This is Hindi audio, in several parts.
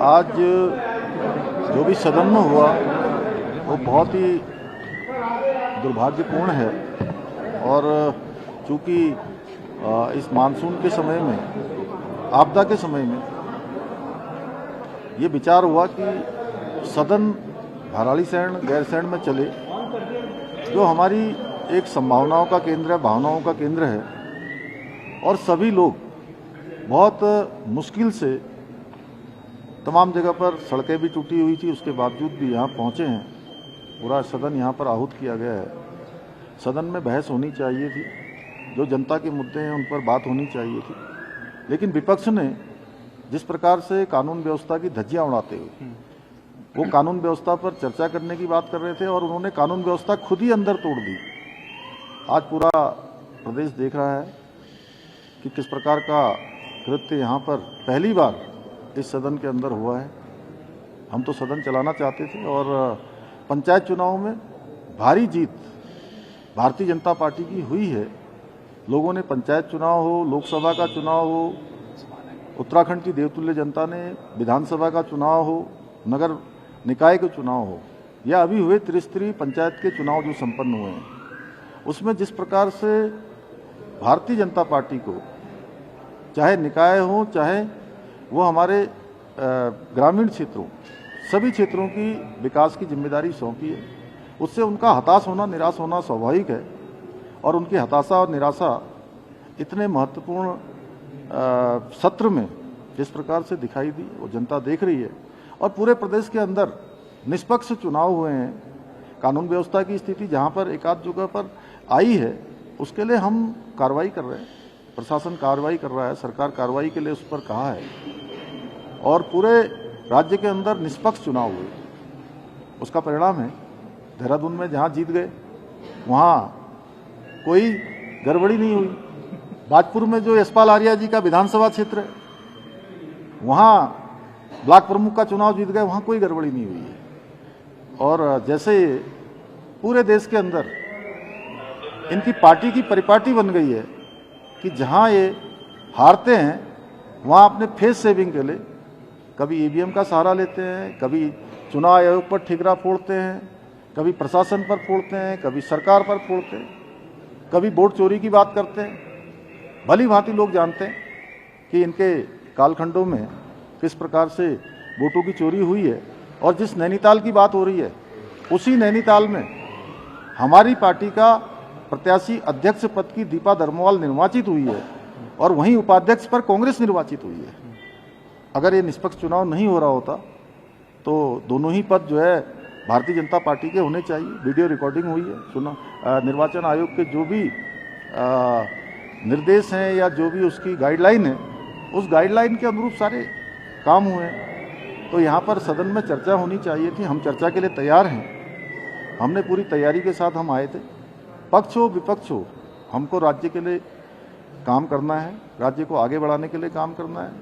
आज जो भी सदन में हुआ वो बहुत ही दुर्भाग्यपूर्ण है और चूंकि इस मानसून के समय में, आपदा के समय में ये विचार हुआ कि सदन भराड़ीसैंण गैरसैंण में चले, जो हमारी एक संभावनाओं का केंद्र है, भावनाओं का केंद्र है, और सभी लोग बहुत मुश्किल से, तमाम जगह पर सड़कें भी टूटी हुई थी, उसके बावजूद भी यहाँ पहुँचे हैं। पूरा सदन यहाँ पर आहूत किया गया है। सदन में बहस होनी चाहिए थी, जो जनता के मुद्दे हैं उन पर बात होनी चाहिए थी, लेकिन विपक्ष ने जिस प्रकार से कानून व्यवस्था की धज्जियां उड़ाते हुए वो कानून व्यवस्था पर चर्चा करने की बात कर रहे थे और उन्होंने कानून व्यवस्था खुद ही अंदर तोड़ दी। आज पूरा प्रदेश देख रहा है कि किस प्रकार का कृत्य यहाँ पर पहली बार इस सदन के अंदर हुआ है। हम तो सदन चलाना चाहते थे और पंचायत चुनाव में भारी जीत भारतीय जनता पार्टी की हुई है। लोगों ने पंचायत चुनाव हो, लोकसभा का चुनाव हो, उत्तराखंड की देवतुल्य जनता ने विधानसभा का चुनाव हो, नगर निकाय के चुनाव हो, या अभी हुए त्रिस्तरीय पंचायत के चुनाव जो संपन्न हुए हैं, उसमें जिस प्रकार से भारतीय जनता पार्टी को चाहे निकाय हो, चाहे वो हमारे ग्रामीण क्षेत्रों, सभी क्षेत्रों की विकास की जिम्मेदारी सौंपी है, उससे उनका हताश होना, निराश होना स्वाभाविक है। और उनकी हताशा और निराशा इतने महत्वपूर्ण सत्र में जिस प्रकार से दिखाई दी, वो जनता देख रही है। और पूरे प्रदेश के अंदर निष्पक्ष चुनाव हुए हैं। कानून व्यवस्था की स्थिति जहां पर एक आध जगह पर आई है, उसके लिए हम कार्रवाई कर रहे हैं, प्रशासन कार्रवाई कर रहा है, सरकार कार्रवाई के लिए उस पर कहा है, और पूरे राज्य के अंदर निष्पक्ष चुनाव हुए। उसका परिणाम है देहरादून में जहां जीत गए वहां कोई गड़बड़ी नहीं हुई। बाजपुर में जो यशपाल आर्या जी का विधानसभा क्षेत्र है, वहां ब्लॉक प्रमुख का चुनाव जीत गए, वहां कोई गड़बड़ी नहीं हुई है। और जैसे पूरे देश के अंदर इनकी पार्टी की परिपाटी बन गई है कि जहां ये हारते हैं वहां अपने फेस सेविंग के लिए कभी ईवीएम का सहारा लेते हैं, कभी चुनाव आयोग पर ठिकरा फोड़ते हैं, कभी प्रशासन पर फोड़ते हैं, कभी सरकार पर फोड़ते हैं, कभी वोट चोरी की बात करते हैं। भली भांति लोग जानते हैं कि इनके कालखंडों में किस प्रकार से वोटों की चोरी हुई है। और जिस नैनीताल की बात हो रही है, उसी नैनीताल में हमारी पार्टी का प्रत्याशी अध्यक्ष पद की दीपा धर्मवाल निर्वाचित हुई है और वहीं उपाध्यक्ष पर कांग्रेस निर्वाचित हुई है। अगर ये निष्पक्ष चुनाव नहीं हो रहा होता तो दोनों ही पद जो है भारतीय जनता पार्टी के होने चाहिए। वीडियो रिकॉर्डिंग हुई है। निर्वाचन आयोग के जो भी निर्देश हैं या जो भी उसकी गाइडलाइन है, उस गाइडलाइन के अनुरूप सारे काम हुए हैं। तो यहाँ पर सदन में चर्चा होनी चाहिए थी। हम चर्चा के लिए तैयार हैं, हमने पूरी तैयारी के साथ हम आए थे। पक्ष हो विपक्ष हो, हमको राज्य के लिए काम करना है, राज्य को आगे बढ़ाने के लिए काम करना है।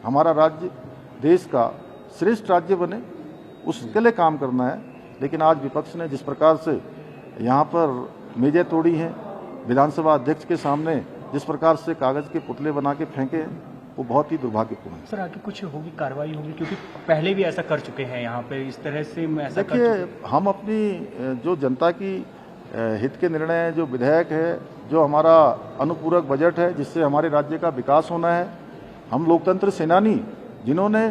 हमारा राज्य देश का श्रेष्ठ राज्य बने, उसके लिए काम करना है। लेकिन आज विपक्ष ने जिस प्रकार से यहाँ पर मेजें तोड़ी हैं, विधानसभा अध्यक्ष के सामने जिस प्रकार से कागज के पुतले बना के फेंके हैं, वो बहुत ही दुर्भाग्यपूर्ण है। सर, आगे कुछ होगी, कार्रवाई होगी? क्योंकि पहले भी ऐसा कर चुके हैं यहाँ पे, इस तरह से ऐसा कर देखिए, हम अपनी जो जनता की हित के निर्णय, जो विधेयक है, जो हमारा अनुपूरक बजट है, जिससे हमारे राज्य का विकास होना है, हम लोकतंत्र सेनानी जिन्होंने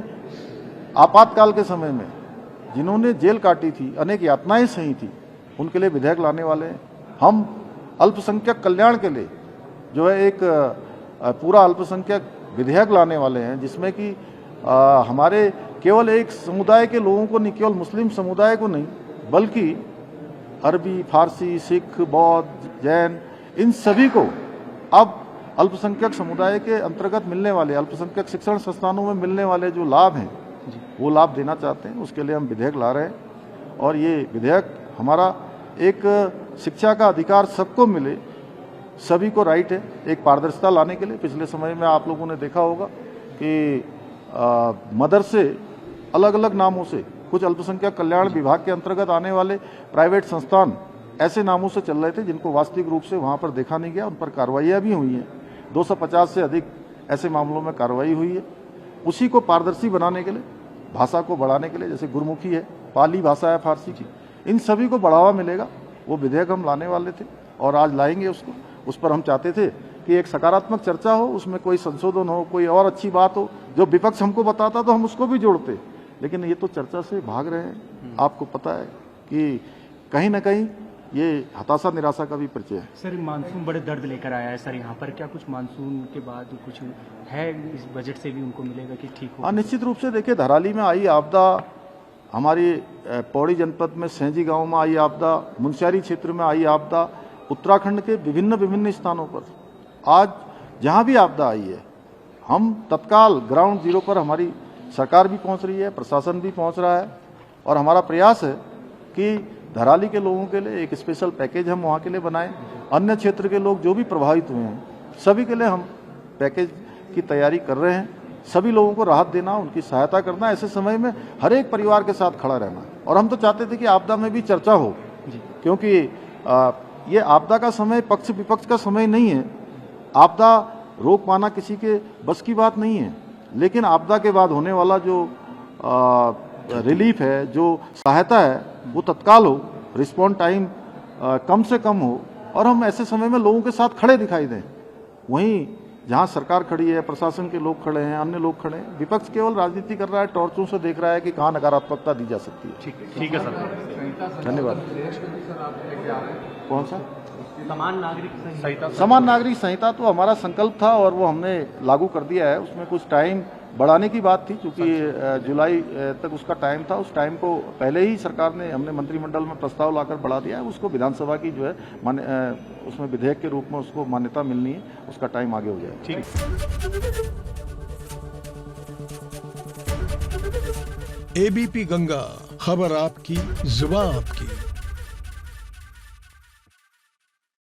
आपातकाल के समय में जिन्होंने जेल काटी थी, अनेक यातनाएं सही थी, उनके लिए विधेयक लाने वाले हैं। हम अल्पसंख्यक कल्याण के लिए जो है एक पूरा अल्पसंख्यक विधेयक लाने वाले हैं, जिसमें कि हमारे केवल एक समुदाय के लोगों को नहीं, केवल मुस्लिम समुदाय को नहीं, बल्कि अरबी, फारसी, सिख, बौद्ध, जैन, इन सभी को अब अल्पसंख्यक समुदाय के अंतर्गत मिलने वाले, अल्पसंख्यक शिक्षण संस्थानों में मिलने वाले जो लाभ हैं, वो लाभ देना चाहते हैं। उसके लिए हम विधेयक ला रहे हैं और ये विधेयक हमारा एक शिक्षा का अधिकार सबको मिले, सभी को राइट है, एक पारदर्शिता लाने के लिए। पिछले समय में आप लोगों ने देखा होगा कि मदरसे अलग अलग नामों से, कुछ अल्पसंख्यक कल्याण विभाग के अंतर्गत आने वाले प्राइवेट संस्थान ऐसे नामों से चल रहे थे जिनको वास्तविक रूप से वहां पर देखा नहीं गया। उन पर कार्रवाइयाँ भी हुई हैं, 250 से अधिक ऐसे मामलों में कार्रवाई हुई है। उसी को पारदर्शी बनाने के लिए भाषा को बढ़ाने के लिए, जैसे गुरमुखी है, पाली भाषा है फारसी की, इन सभी को बढ़ावा मिलेगा। वो विधेयक हम लाने वाले थे और आज लाएंगे उसको। उस पर हम चाहते थे कि एक सकारात्मक चर्चा हो, उसमें कोई संशोधन हो, कोई और अच्छी बात हो। जो विपक्ष हमको बताता तो हम उसको भी जोड़ते, लेकिन ये तो चर्चा से भाग रहे हैं। आपको पता है कि कहीं ना कहीं ये हताशा निराशा का भी परिचय है। सर, मानसून बड़े दर्द लेकर आया है सर यहाँ पर, क्या कुछ मानसून के बाद कुछ है इस बजट से भी उनको मिलेगा कि ठीक हो? हाँ, निश्चित रूप से देखिए, धराली में आई आपदा, हमारी पौड़ी जनपद में सेंजी गांव में आई आपदा, मुनस्यारी क्षेत्र में आई आपदा, उत्तराखंड के विभिन्न स्थानों पर आज जहां भी आपदा आई है, हम तत्काल ग्राउंड जीरो पर हमारी सरकार भी पहुंच रही है, प्रशासन भी पहुंच रहा है और हमारा प्रयास है कि धराली के लोगों के लिए एक स्पेशल पैकेज हम वहाँ के लिए बनाएं। अन्य क्षेत्र के लोग जो भी प्रभावित हुए हैं सभी के लिए हम पैकेज की तैयारी कर रहे हैं। सभी लोगों को राहत देना, उनकी सहायता करना, ऐसे समय में हर एक परिवार के साथ खड़ा रहना। और हम तो चाहते थे कि आपदा में भी चर्चा हो, क्योंकि ये आपदा का समय पक्ष विपक्ष का समय नहीं है। आपदा रोक पाना किसी के बस की बात नहीं है, लेकिन आपदा के बाद होने वाला जो रिलीफ है, जो सहायता है, वो तत्काल हो, रिस्पॉन्ड टाइम कम से कम हो और हम ऐसे समय में लोगों के साथ खड़े दिखाई दें। वहीं जहां सरकार खड़ी है, प्रशासन के लोग खड़े हैं, अन्य लोग खड़े हैं, विपक्ष केवल राजनीति कर रहा है, टॉर्चों से देख रहा है कि कहां नकारात्मकता दी जा सकती है। ठीक है सर, धन्यवाद। कौन सा? समान नागरिक संहिता। समान नागरिक संहिता तो हमारा संकल्प था और वो हमने लागू कर दिया है। उसमें कुछ टाइम बढ़ाने की बात थी, क्योंकि जुलाई तक उसका टाइम था। उस टाइम को पहले ही सरकार ने, हमने मंत्रिमंडल में प्रस्ताव लाकर बढ़ा दिया है। उसको विधानसभा की जो है उसमें विधेयक के रूप में उसको मान्यता मिलनी है, उसका टाइम आगे हो जाएगा। ठीक है। एबीपी गंगा, खबर आपकी, जुबान आपकी।